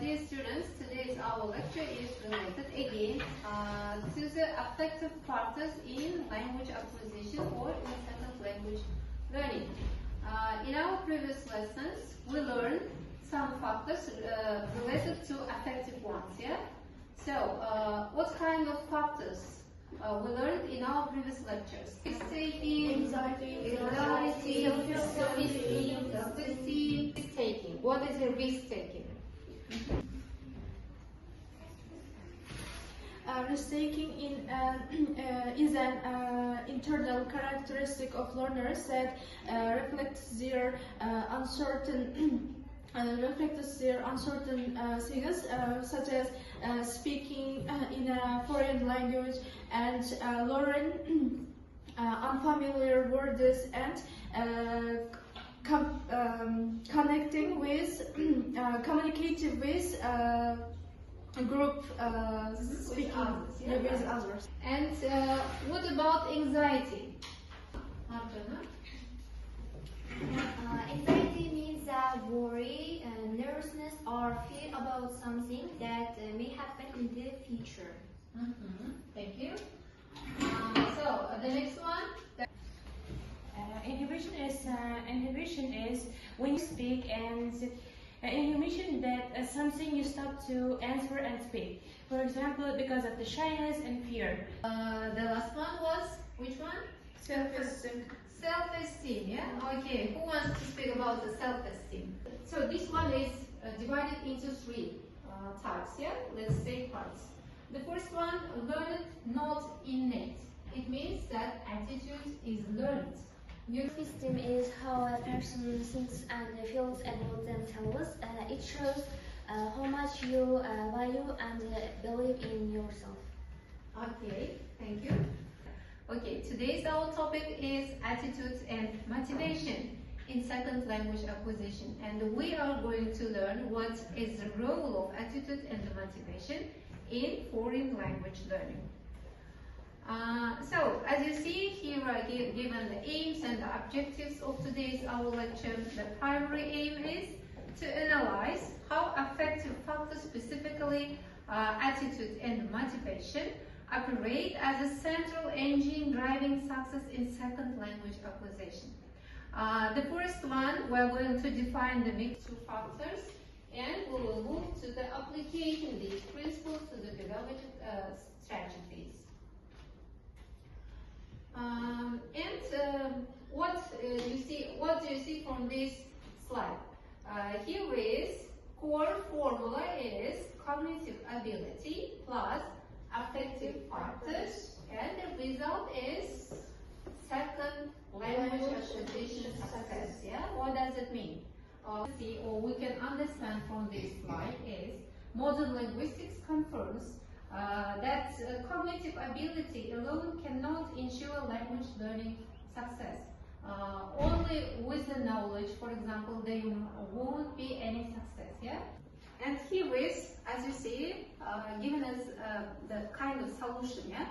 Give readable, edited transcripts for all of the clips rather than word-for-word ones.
Dear students, today's our lecture is related again to the affective factors in language acquisition or in second language learning. In our previous lessons, we learned some factors related to affective ones. Yeah. So, what kind of factors we learned in our previous lectures? Risk-taking, anxiety, self-esteem, risk-taking. What is a risk-taking? Risk-taking is an internal characteristic of learners that reflects their uncertain things such as speaking in a foreign language and learning unfamiliar words and communicating with group speaking with others. And what about anxiety? Anxiety means worry, nervousness, or fear about something that may happen in the future. Thank you. So the next one. Inhibition is when you speak, and inhibition that something you stop to answer and speak. For example, because of the shyness and fear. The last one was which one? Self-esteem. Self-esteem, yeah? Okay, who wants to speak about the self-esteem? So this one is divided into three types, yeah? Let's take parts. The first one, learned, not innate. It means that attitude is learned. Self-esteem is how a person thinks and feels about themselves. It shows how much you value and believe in yourself. Okay, thank you. Okay, today's our topic is attitude and motivation in second language acquisition, and we are going to learn what is the role of attitude and motivation in foreign language learning. So, as you see, here are given the aims and the objectives of today's our lecture. The primary aim is to analyze how affective factors, specifically attitude and motivation, operate as a central engine driving success in second language acquisition. The first one, we're going to define the mixed two factors, and we will move to the application these principles to the pedagogic strategies. What do you see from this slide? Here is core formula is cognitive ability plus affective factors, and the result is second language acquisition success. Yeah, what does it mean? We can understand from this slide is modern linguistics confirms that cognitive ability alone cannot ensure language learning success. Only with the knowledge, for example, there won't be any success. Yeah. And here is, as you see, given us the kind of solution, yeah?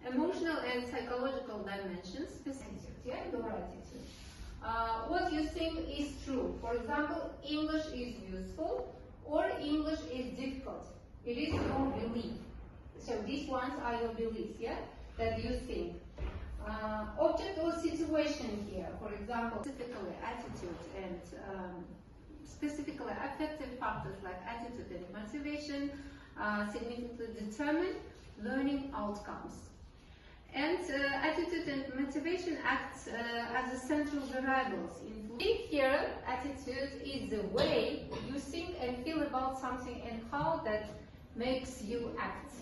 Emotional and psychological dimensions, yeah, your attitude. What you think is true. For example, English is useful or English is difficult. It is your belief. So these ones are your beliefs, yeah, that you think. Object or situation here, for example, specifically attitude and specifically affective factors like attitude and motivation significantly determine learning outcomes. And attitude and motivation act as a central variables. Here, attitude is the way you think and feel about something and how that makes you act.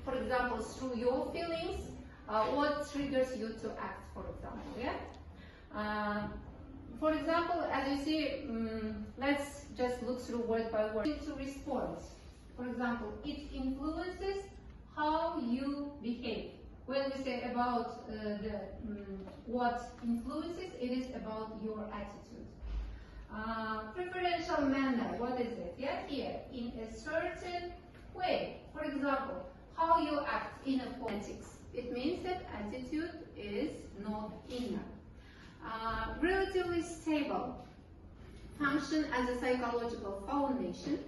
For example, through your feelings, what triggers you to act, for example, yeah? For example, as you see, let's just look through word by word. To respond. For example, it influences how you behave. When we say about what influences, it is about your attitude. Preferential manner, what is it? Yeah, here, in a certain way. For example, how you act in a politics. It means that attitude is not inner. Relatively stable. Function as a psychological foundation.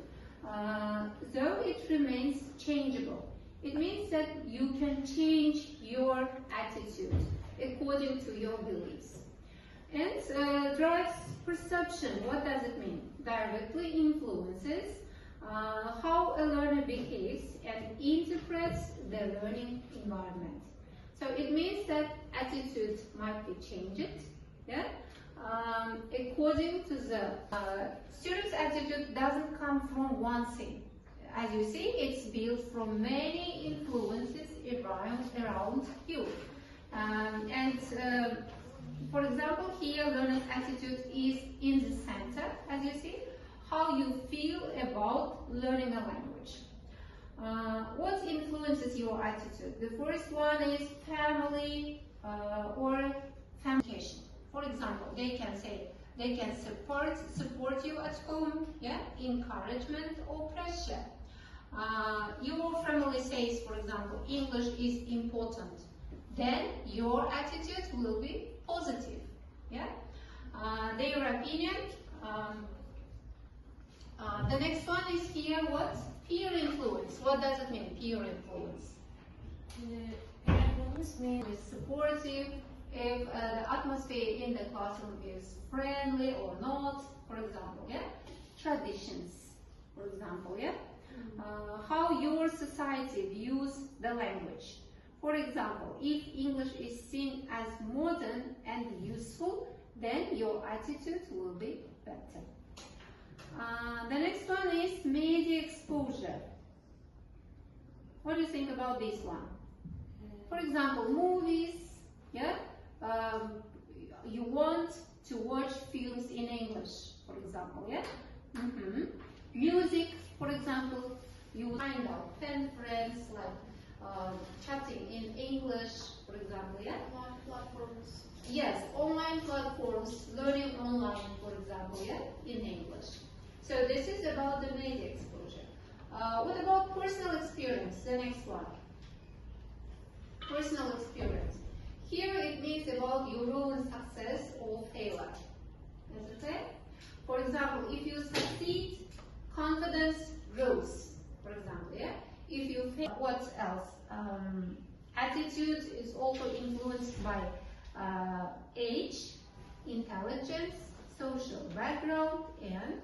though it remains changeable. It means that you can change your attitude according to your beliefs. And drives perception. What does it mean? Directly influences how a learner behaves and interprets the learning environment. So it means that attitude might be changed, yeah, according to the student's attitude doesn't come from one thing. As you see, it's built from many influences around you. For example, here learner's attitude is in the center, as you see, how you feel about learning a language. What influences your attitude? The first one is family or communication. For example, they can support you at home, yeah, encouragement or pressure. Your family says, for example, English is important. Then your attitude will be positive, yeah. Their opinion. The next one is here. What? Peer influence. What does it mean? Peer influence. Peer influence means It's supportive. If the atmosphere in the classroom is friendly or not, for example, yeah. Traditions, for example, yeah. How your society views the language. For example, if English is seen as modern and useful, then your attitude will be better. The next one is media exposure. What do you think about this one? For example, movies, yeah? You want to watch films in English, for example, yeah? Music, for example, you find out 10 friends like chatting in English, for example, yeah? Online platforms. Yes, online platforms, learning online, for example, yeah, in English. So this is about the media exposure. What about personal experience? The next one. Personal experience. Here it means about your own success or failure. Is it okay? For example, if you succeed, confidence grows, for example, yeah? If you fail, what else? Attitude is also influenced by age, intelligence, social background, and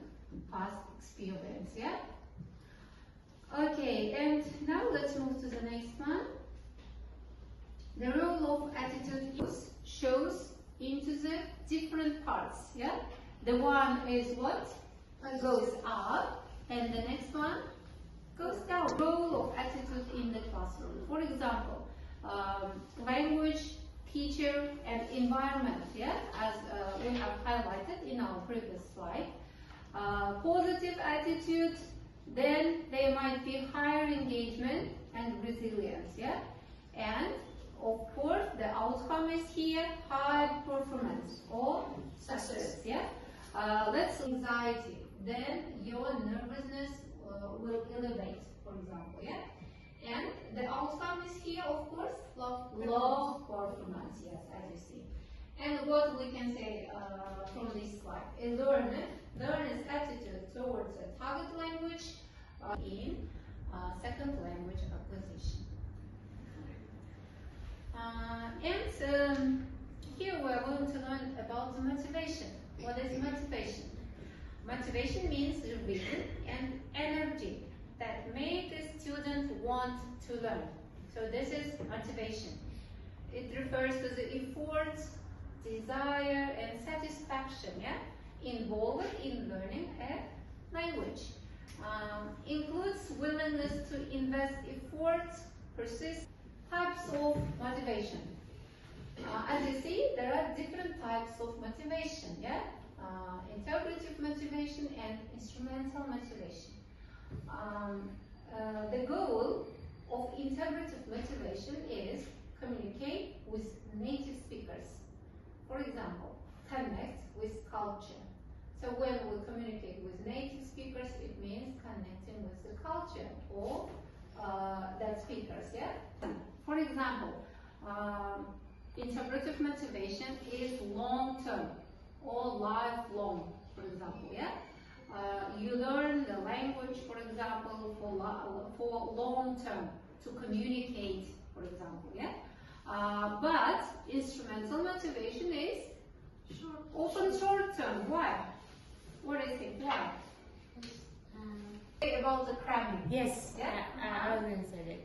past experience, yeah? Okay, and now let's move to the next one. The role of attitude shows into the different parts, yeah? The one is what? Goes up, and the next one goes down. Role of attitude in the classroom. For example, language, teacher, and environment, yeah? As we have highlighted in our previous slide. Positive attitude, then there might be higher engagement and resilience, yeah? And of course, the outcome is here, high performance or success, yeah? Let's anxiety, then your nervousness will elevate, for example, yeah? And the outcome is here, of course, low performance, yes, as you see. And what we can say from this slide, a learner's attitude towards a target language in second language acquisition. Here we are going to learn about the motivation. What is motivation? Motivation means the reason and energy that make the student want to learn. So this is motivation. It refers to the effort, desire, and satisfaction, yeah, involved in learning a language. Includes willingness to invest effort, persist. Types of motivation. As you see, there are different types of motivation, yeah? Interpretive motivation and instrumental motivation. The goal of interpretive motivation is communicate with native speakers. For example, connect with culture. So when we communicate with native speakers, it means connecting with the culture or that speakers, yeah? For example, interpretive motivation is long-term or lifelong, for example, yeah? You learn the language, for example, for long term to communicate, for example, yeah. But instrumental motivation is often short term. Why? What do you think? Why? About the cramming. Yes, Yeah? I was answer it.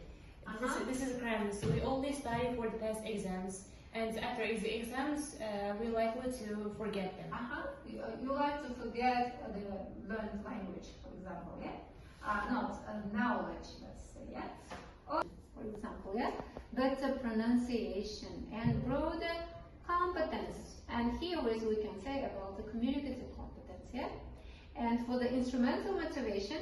This is cramming. So we only study for the past exams, and after the exams, we're likely to forget them. You like to forget the learned language, for example, yeah? Not knowledge, let's say, yeah? Or, for example, yeah? Better pronunciation and broader competence. And here is we can say about the communicative competence, yeah? And for the instrumental motivation,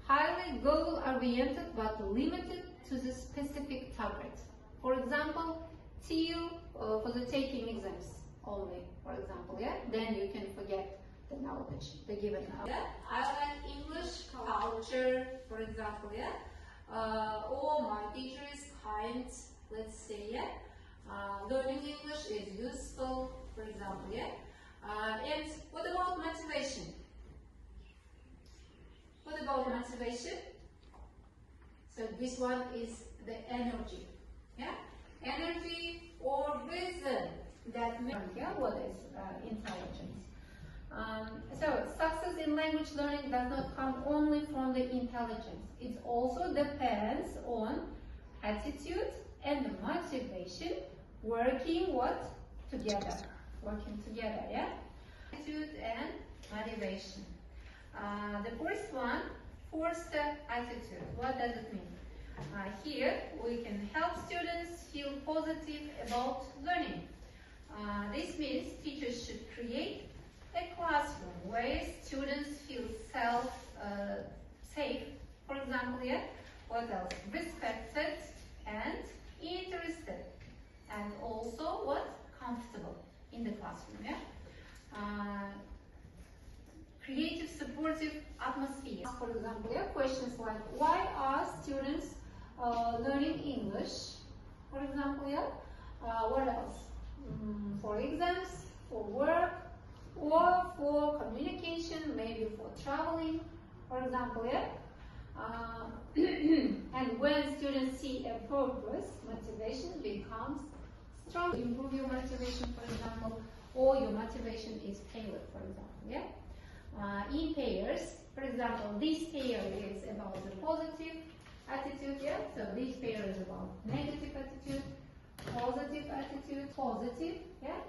highly goal-oriented but limited to the specific target. For example, till for the taking exams only, for example, yeah? Then you can forget the knowledge, the given knowledge. Yeah? I like English culture, for example, yeah? Or my teacher is kind, let's say, yeah? Learning English is useful, for example, yeah? And what about motivation? What about motivation? So this one is the energy, yeah? Energy or vision that makes, yeah, what is intelligence. So success in language learning does not come only from the intelligence. It also depends on attitude and motivation working what? Together. Working together, yeah? Attitude and motivation. The first one, forced attitude. What does it mean? Here we can help students feel positive about learning. This means teachers should create a classroom where students feel safe, for example, yeah? What else? Respected and interested. And also what? Comfortable in the classroom, yeah? Creative, supportive atmosphere. For example, yeah, questions like, why are students learning English? For example, yeah. What else? For exams, for work, or for communication, maybe for traveling, for example, yeah. And when students see a purpose, motivation becomes strong. Improve your motivation, for example, or your motivation is tailored, for example, yeah. In pairs, for example, this pair is about the positive attitude, yeah? So this pair is about negative attitude, positive, yeah?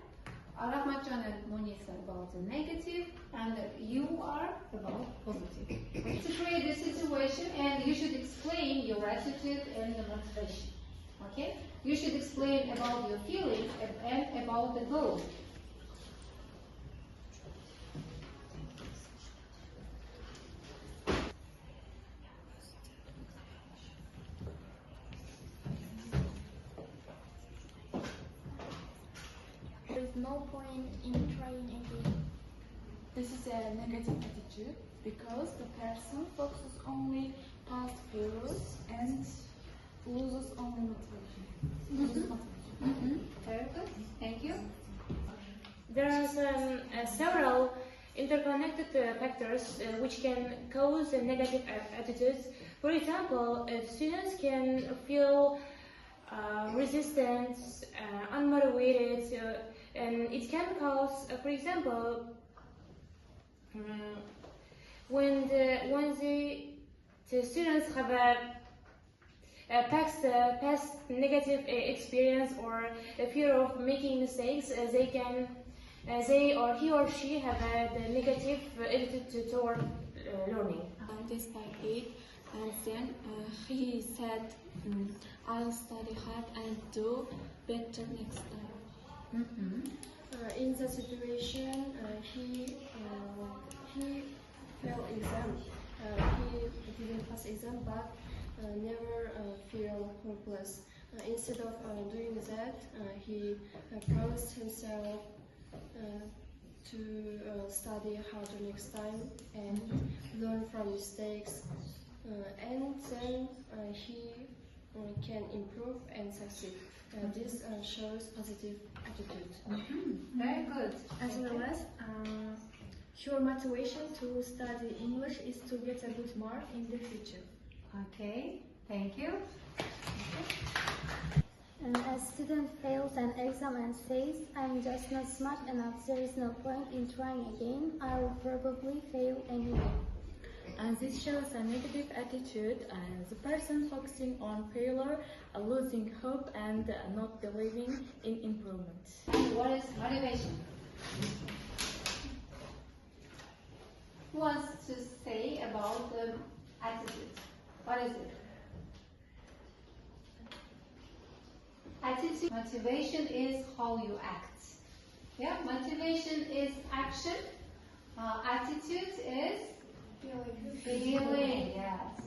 Rahmatjan and Monisa about the negative, and you are about positive. To create this situation, and you should explain your attitude and the motivation, okay? You should explain about your feelings and about the goal. There is no point in trying again. This is a negative attitude because the person focuses only past failures and loses only motivation. Very good. Thank you. There are several interconnected factors which can cause negative attitudes. For example, students can feel resistant, unmotivated, and it can cause, for example, when the students have a past negative experience or a fear of making mistakes, he or she have a negative attitude toward learning. Despite it, and then he said, I'll study hard and do better next time. In the situation, he failed exam. He didn't pass exam, but never feel hopeless. Instead of doing that, he promised himself to study harder next time and learn from mistakes. And then he can improve and succeed. This shows positive attitude. Very good. As well as your motivation to study English is to get a good mark in the future. Okay, thank you. A student fails an exam and says, I'm just not smart enough, there is no point in trying again, I will probably fail anyway. And this shows a negative attitude, and the person focusing on failure, losing hope, and not believing in improvement. And what is motivation? Who wants to say about the attitude? What is it? Attitude. Motivation is how you act. Yeah, motivation is action. Attitude is feeling. Yes.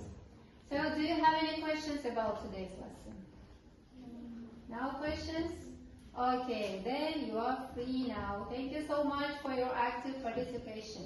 So, do you have any questions about today's lesson? No questions? Okay, then you are free now. Thank you so much for your active participation.